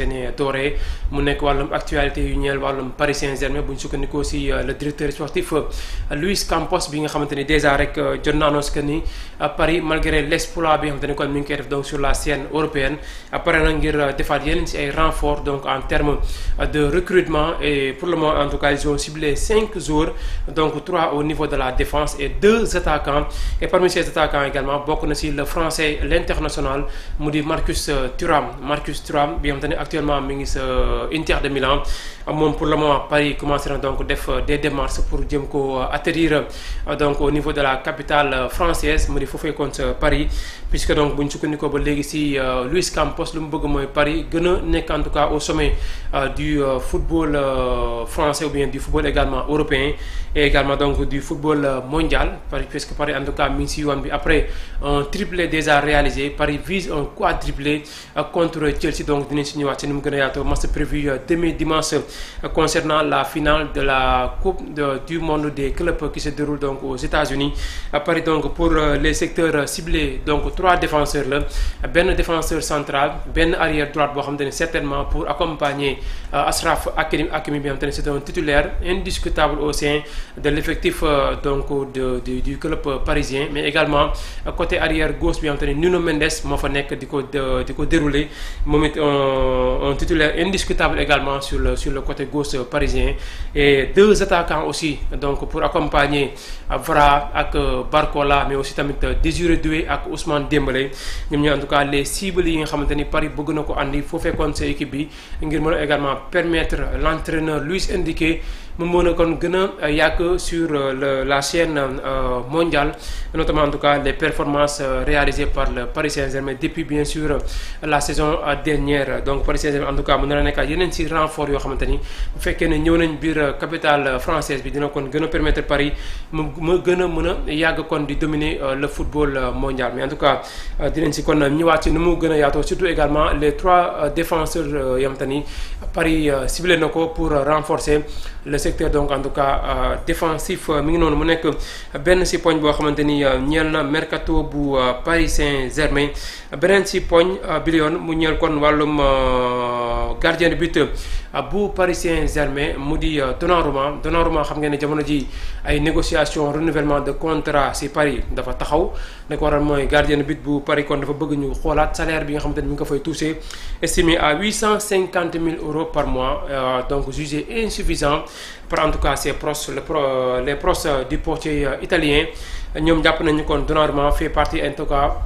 ne dooree mu nekk wàllum actualité yu ñeel wàllum Paris Saint-Germain bu ñu sukkandikoo si le directeur sportif Luis Campos bi nga xamante ni déjà rek jot na annonce que ni Paris malgré l'exploit bi nga xamante ni kon mi ngi koy def donc sur la scène européenne pare na ngir defaat yeneen si ay renforts donc en termes de recrutement et pour le moment en tout cas ils ont ciblé 5 joueurs donc 3 au niveau de la défense et 2 attaquants et parmi ces attaquants également bokk na si le français l'international mu di Marcus Thuram bi nga xamante ni actuellement mi ngi sa Inter de Milan moom pour le moment Paris commencé na donc def des démarches pour jëm ko atterrir donc au niveau de la capitale française mu di foofee kon sa Paris puisque donc bu ñu sukkandikoo ba léegi si Luis Campos lu mu bëgg mooy Paris gën a nekk en tout cas au sommet du football français ou bien du football également européen et également donc du football mondial Paris puisque Paris en tout cas mi ngi si yoon bi après un triplé déjà réalisé Paris vise un quadruplé contre Chelsea donc dinañ si ñëwaat si ni mu gën a yaatoo match prévu demain dimanche concernant la finale de la coupe du monde des clubs qui se déroule donc aux États-Unis Paris donc pour les secteurs ciblés donc 3 défenseurs la benn défenseur central benn arrière droite boo xamante ne certainement pour accompagner Achraf Hakimi bi nga xamante ne c'est un titulaire indiscutable au sein de l'effectif donc du club parisien mais également côté arrière gauche bi nga xamante ne Nuno Mendes moo fa nekk di ko dérouler moom it un titulaire indiscutable également sur le côté gauche parisien et 2 attaquants aussi donc pour accompagner Vra ak Barcola mais aussi tamit Désiré Doué ak Ousmane Dembélé ñoom ñoo en tout cas les cibles yi nga xamante ni Paris bëgg na ko andi foo fekkoon sa équipe bi ngir mën a également permettre l'entraîneur Luis Enrique mu mën a kon gën a yàgg sur la scène mondiale notamment en tout cas les performances réalisées par le Paris Saint-Germain depuis bien sûr la saison dernière donc Paris Saint-Germain en tout cas mën na la nekk yeneen ci renfort yoo xamante ni bu fekkee ne ñëw nañ biir capitale française bi dina kon gën a permettre Paris mu gën a mën a yàgg kon di dominer le football mondial mais en tout cas dinañ si kon ñëwaat ci nu mu gën a yaatoo surtout également les 3 défenseurs yoo xamante ni Paris ciblé na ko pour renforcer le secteur donc en tout cas défensif mi ngi noonu mu nekk benn si poñ boo xamante ni ñeel na mercato bu Paris Saint-Germain beneen si poñ bi yoon mu ñeel kon wàllum gardien de but bu Paris Saint-Germain mu di Donnarumma xam ngeen ne jamono ji ay négociation renouvellement de contrat si Paris dafa taxaw da ko waral mooy gardien de but bu Paris kon dafa bëgg ñu xoolaat salaire bi nga xamante ni mi ngi ko fay touché estimé à 850 000 euros par mois donc jugé insuffisant par en tout cas ses proches les proches du portier italien ñoom jàpp nañu kon Donnarumma fait partie en tout cas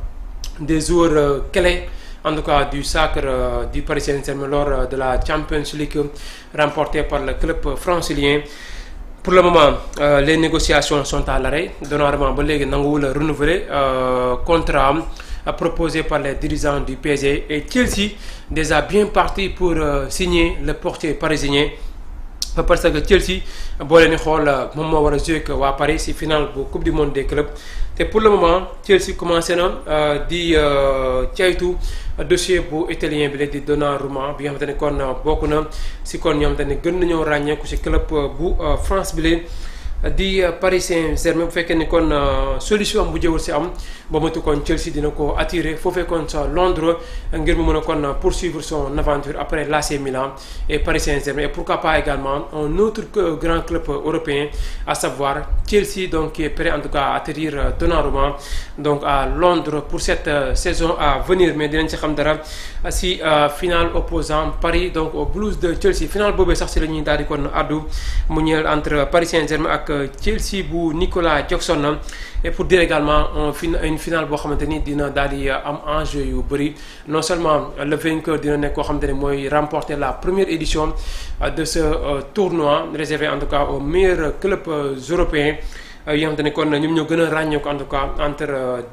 des joueurs clés en tout cas du sacre du Paris Saint-Germain lors de la Champions League remportée par le club francilien. Pour le moment les négociations sont à l'arrêt Donnarumma ba léegi nanguwul a renouveler contrat am proposé par les dirigeants du PSG et Chelsea déjà bien parti pour signer le portier parisien parce que Chelsea boo leen di xool moom moo war a jouer ak waa Paris ci finale bu coupe du monde des clubs te pour le moment Chelsea commencé na di caytu dossier bu italien bi la di Donnarumma bi nga xamante ne kon bokk na ci kon ñoo xamante ne gën nañoo ràññeeku ci club bu France bi la di Paris Saint-Germain bu fekkee ni kon solution bu jëwul si am ba matu kon Chelsea dina ko attirer foofee kon sa Londres ngir mu mën a kon poursuivre son aventure après l'AC Milan et Paris Saint-Germain et pourquoi pas également un autre grand club européen à savoir Chelsea donc qui est prêt en tout cas à atterrir Donnarumma donc à Londres pour cette saison à venir mais dinañ ci xam dara si finale opposant Paris donc aux Blues de Chelsea finale boobee sax si la ñuy daal di kon addu mu ñeel entre Paris Saint-Germain ak Chelsea bu Nicolas Jackson et pour dire également une finale boo xamante ni dina daal di am enjeu yu bëri non seulement le vainqueur dina nekk koo xamante ne mooy remporter la première édition de ce tournoi réservé en tout cas aux meilleurs clubs européens yi nga xamante ne kon ñoom ñoo gën a ràññeeku en tout cas entre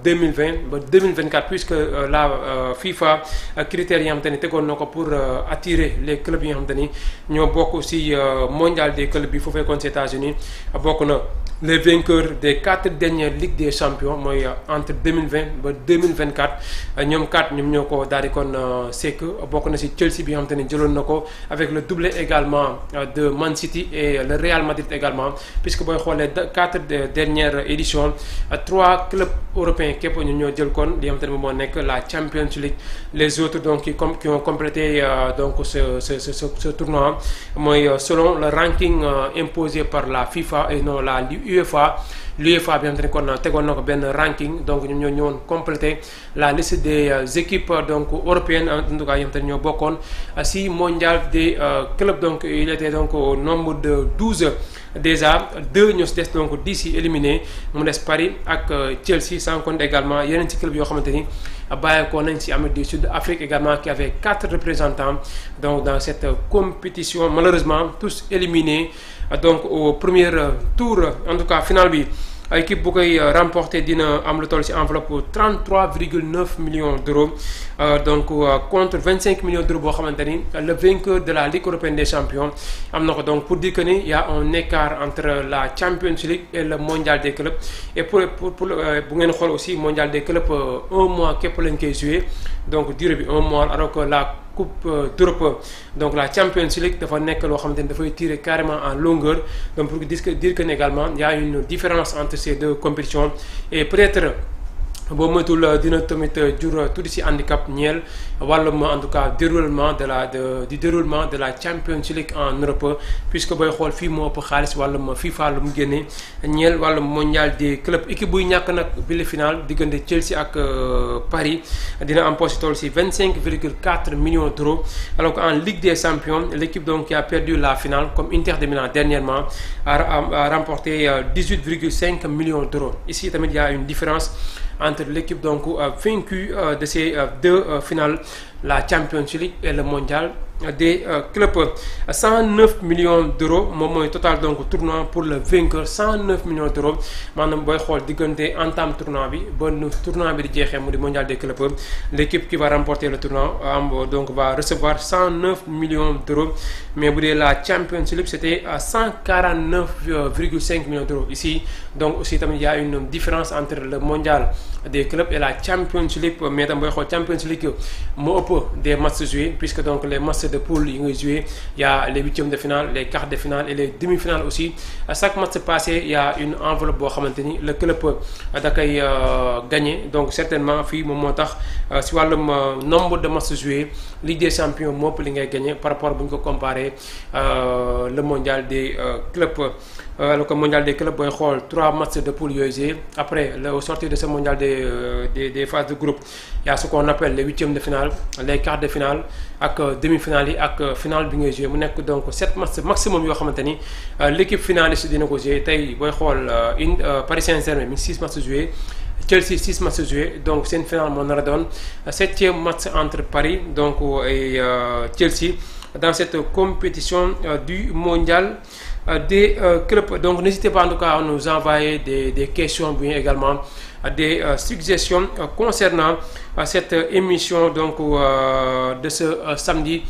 2020 ba 2024 puisque la FIFA critères yi nga xamante ne tegoon na ko pour attirer les clubs yi nga xamante ni ñoo bokk ci mondial des clubs bi foofee kon ci États-Unis bokk na les vainqueurs des 4 dernières Ligues des champions mooy entre 2020 ba 2024 ñoom ñoo ko daal di kon sekk bokk na ci Chelsea bi nga xamante ne jëloon na ko avec le doublé également de Man City et le Real Madrid également puisque booy xoolee 4 dernières éditions 3 clubs européens képp ñu ñoo jël kon li nga xamante ne moo nekk la Champions League. Les autres donc qui ont complété donc ce tournoi mooy selon le ranking imposé par la FIFA et non la UEFA. L'UEFA bi nga xamante ne kon tegoon na ko benn ranking donc ñoom ñoo ñëwoon complété la liste des équipes donc européennes en tout cas yi nga xamante ne ñoo bokkoon si mondial des clubs. Donc il était donc au nombre de 12 déjà 2 ñoo si des donc 10 yi éliminés mu des Paris ak Chelsea sans compter également yeneen ci club yoo xamante ni bàyyeekoo nañ ci Amérique du Sud, Afrique également qui avait 4 représentants donc dans cette compétition malheureusement tous éliminés donc au premier tour. En tout cas final bi équipe bu koy remporté dina am lu toll ci enveloppe 33,9 millions d'euros donc contre 25 millions d'euros boo xamante ni le vainqueur de la Ligue européenne des champions am na ko. Donc pour dire que ni y a un écart entre la Champions League et le mondial des clubs. Et pour bu ngeen xool aussi mondial des clubs 1 mois képp lañ koy joué donc durée bi 1 mois alors que la Coupe d'Europe donc la Champions League dafa nekk loo xamante ni dafay tirer carrément en longueur. Donc pour dire que également il y a une différence entre ces deux compétitions et peut-être boo moytul dina tamit jur tuuti ci handicap ñeel wàllum en tout cas déroulement du déroulement de la Champions League en Europe, puisque booy xool fii moo ëpp xaalis wàllum FIFA lu mu génne ñeel wàllum mondial des clubs. Équipe buy ñàkk nag bi la final diggante Chelsea ak Paris dina am poche toll ci 25,4 millions d'euros, alors qu'en Ligue des champions l'équipe donc qui a perdu la finale comme Inter de Milan dernièrement a remporté 18,5 millions d'euros. Ici tamit il y a une différence entre l'équipe donc vaincue de ces deux finales, la Champions League et le mondial des clubs. 109 millions d'euros moom mooy total donc tournoi pour le vainqueur. 109 millions d'euros maanaam booy xool diggante entame tournoi bi ba tournoi bi di jeexee mu di mondial des clubs, l'équipe qui va remporter le tournoi donc va recevoir 109 millions d'euros. Mais bu dee la Champions League c'était à 149,5 millions d'euros. Ici donc aussi tamit il y a une différence entre le mondial des clubs et la Champions League. Mais tam booy xool Champions League moo ëpp des matchs joués, puisque donc les matchs de poule yi ngay joué, il y a les huitièmes de finale, les quarts de finale et les demi-finales aussi. À chaque match passé il y a une enveloppe boo xamante ni le club da koy gagné. Donc certainement fii moom moo tax si wàllum nombre de matchs joués Ligue des champions moo ëpp li ngay gagné par rapport bu ñu ko comparé le mondial des clubs. Le mondial des clubs booy xool 3 matchs de poule yooyu joué. Après au sortir de ce mondial des phases de groupe, il y a ce qu'on appelle les huitièmes de finale, les quarts de finale ak demi-finale yi ak finale bi ngay joué mu nekk donc 7 matchs maximum yoo xamante ni l'équipe finaliste dina ko joué. Tey booy xool Paris Saint-Germain mi 6 matchs joués, Chelsea 6 matchs joués, donc seen finale moo nar a doon 7e match entre Paris donc et Chelsea dans cette compétition du mondial des clubs. Donc n'hésitez pas en tout cas à nous envoyer des questions, bien également des suggestions concernant cette émission donc de ce samedi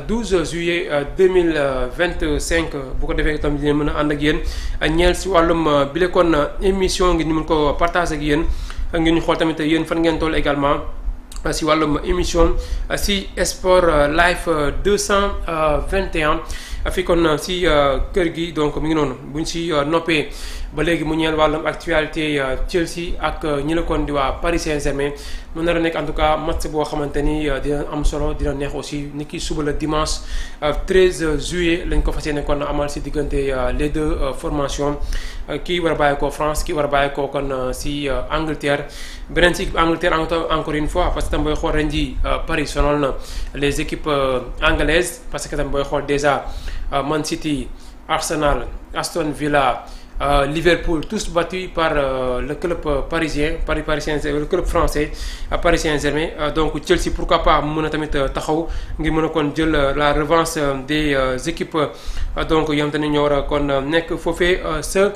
12 juillet 2025. bu ko defee itam dina mën a ànd ak yéen ñeel si wàllum bile kon émission ngi ñu mën ko partager ak yéen ngeen ñu xool tamit yéen fan ngeen toll également si wàllum émission si Sport Live 221 fi kon si kër gi. Donc mi ngi noonu buñ si noppee ba léegi mu ñeel wàllum actualité Chelsea ak ñi la kon di waa Paris Saint-Germain mu nar a nekk en tout cas match boo xamante ni dina am solo, dina neex aussi ni ki suba la dimanche 13 juillet lañ ko fas yéene kon amal si diggante les deux formations. Kii war a bàyyi ko France, kii war a bàyyi ko kon si Angleterre. Beneen si équipe Angleterre encore une fois, parce que tam booy xool ren ji Paris sonal na les équipes anglaises, parce que tam booy xool déjà Man City, Arsenal, Aston Villa, Liverpool, tous battus par le club parisien, Paris Saint-Germain, le club français Paris Saint-Germain. Donc Chelsea pourquoi pas mën a tamit taxaw ngir mën a kon jël la revanche des équipes donc yoo xam ne ñoo war a kon nekk foofee sa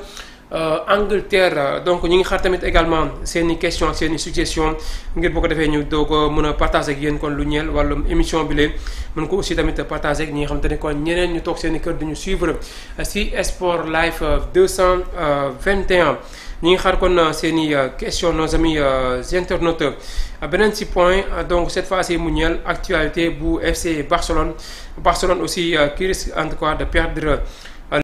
Angleterre. Donc ñu ngi xaar tamit également seen i questions seen i suggestions ngir boo ko defee ñu doog a mën a partager ak yéen kon lu ñeel wàllum émission bi leen mën ko aussi tamit partager ak ñi nga xamante ne kon ñeneen ñu toog seen i kër duñu suivre si Sport Live 221. ñi ngi xaar kon seen i questions nos amis internautes. Beneen ci point donc cette fois-ci mu ñeel actualité bu FC Barcelone aussi qui risque en tout cas de perdre